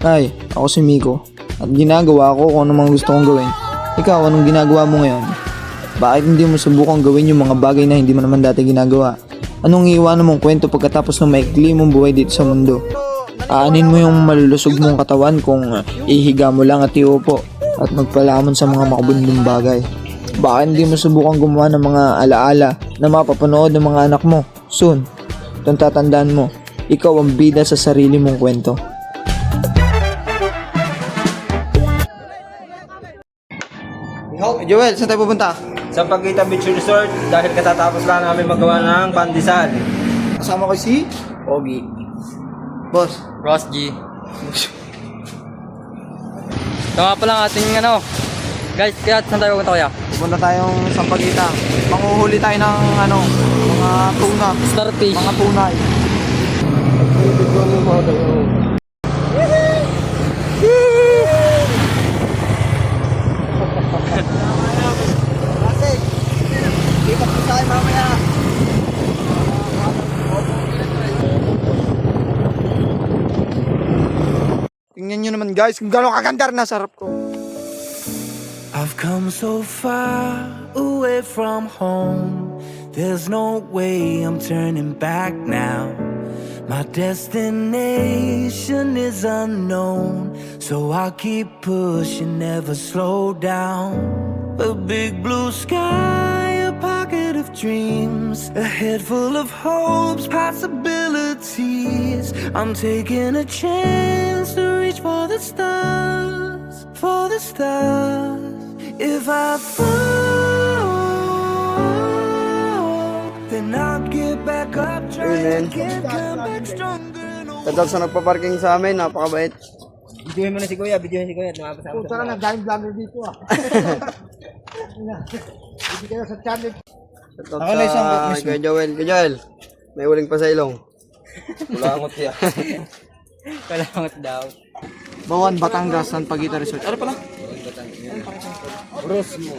Ay, ako si Miko. At ginagawa ko kung ano mga gusto kong gawin. Ikaw, anong ginagawa mo ngayon? Bakit hindi mo subukang gawin yung mga bagay na hindi mo naman dati ginagawa? Anong iiwanan mong kwento pagkatapos ng maikli mong buhay dito sa mundo? Aanin mo yung malulusog mong katawan kung ihiga mo lang at iupo at magpalamon sa mga makabundong bagay. Bakit hindi mo subukang gumawa ng mga alaala na mapapanood ng mga anak mo soon? Itong tatandaan mo, ikaw ang bida sa sarili mong kwento. Joel, saan tayo pupunta? Sa Paguita Beach Resort dahil katatapos lang namin magawa ng pandesal. Kasama ko si Ogie. Boss. Ross G. Ito nga pala ating guys, kaya saan tayo pupunta kuya? Pupunta tayong Sampaguita. Manguhuli tayo ng mga tuna. Starfish. Mga tunay. Tingnan nyo naman guys kung gano'ng kaganda na sarap ko. I've come so far away from home. There's no way I'm turning back now. My destination is unknown, so I'll keep pushing, never slow down. A big blue sky, a pocket of dreams, a head full of hopes, possibilities. I'm taking a chance to reach for the stars, for the stars. If I fall, then I'll get back up, try again, come back stronger. Tagal sa nagpa-parking sa amin, napakabait. Videohin mo na si Kuya, videohin si Kuya. Lumabas Puta ka na, daming vlogger dito ah. Hindi kayo sa channel. Ako na isang mismo. Kuya Joel, may uling pa sa ilong. Kulangot siya. Kulangot daw. Bawan, Batangas, San Paguita Resort. Ano pala? Rosmo.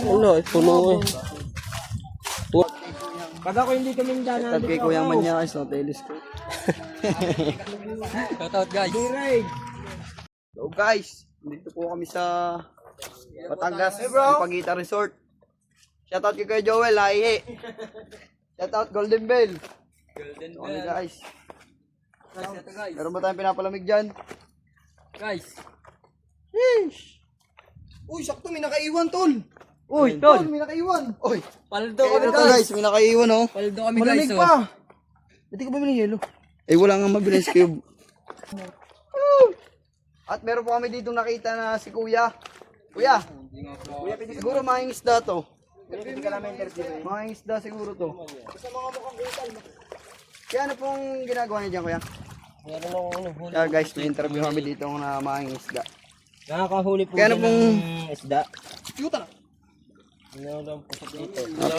Ulo, puno eh. Pag ako hindi kami dana. Tatag kay Kuyang Manyakis, no? Telescope. Shoutout guys. Hello guys, dito po kami sa Batangas, San Paguita Resort. Shoutout kay Joel, laihi. Shoutout Golden Bell. Okay guys. Meron ba tayong pinapalamig dyan? Guys. Sheesh! Uy, sakto, may nakaiwan, tol. Uy, tol. May nakaiwan. Uy, Paldo kaya kami ito guys. guys, may nakaiwan oh. Paldo kami guys. Malamig pa. Hindi ka bumili ng yelo. Eh, wala nga mabilis cube. At meron po kami dito nakita na si Kuya. Kuya, siguro mga isda to. Mga isda siguro to. Kaya ano pong ginagawa niya dyan, Kuya? Kaya guys, may interview kami dito na mga isda. Nakakahuli po Kaya ano pong... isda. Cute na.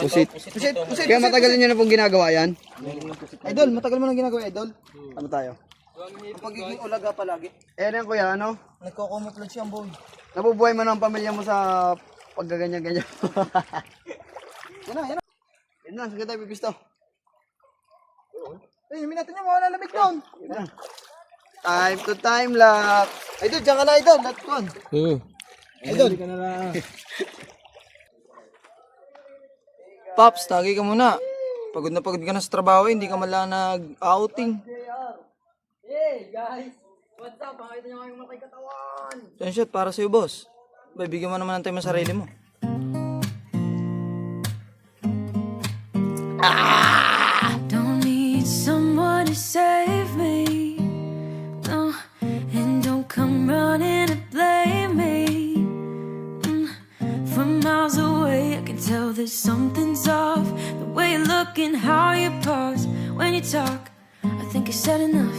Pusit. Pusit. Kaya matagal niyo na pong ginagawa yan? Idol, matagal mo na ginagawa, Idol? Ano tayo? Ang pagiging ulaga palagi. Eh, ano yan, Kuya, ano? Nagko-camouflage siyang boy. Nabubuhay mo ng pamilya mo sa paggaganyan-ganyan. Yan na. Yan na, sige tayo pipisto. Eh, yung natin yung mga lalamig doon. Yan na. Time to time lapse. Idol, dyan ka na, Idol. That's one. Idol. Pops, tagay ka muna. Pagod na pagod ka na sa trabaho, hindi ka malang nag-outing. Hey guys. What's up? Pakita niyo kayong matay katawan. Yan shot, para sa'yo, boss. Bibigyan mo naman ng time sa sarili mo. Don't need someone to save me, no, and don't come running to blame me. From miles away I can tell that something's off. The way you look and how you pause when you talk, I think I said enough.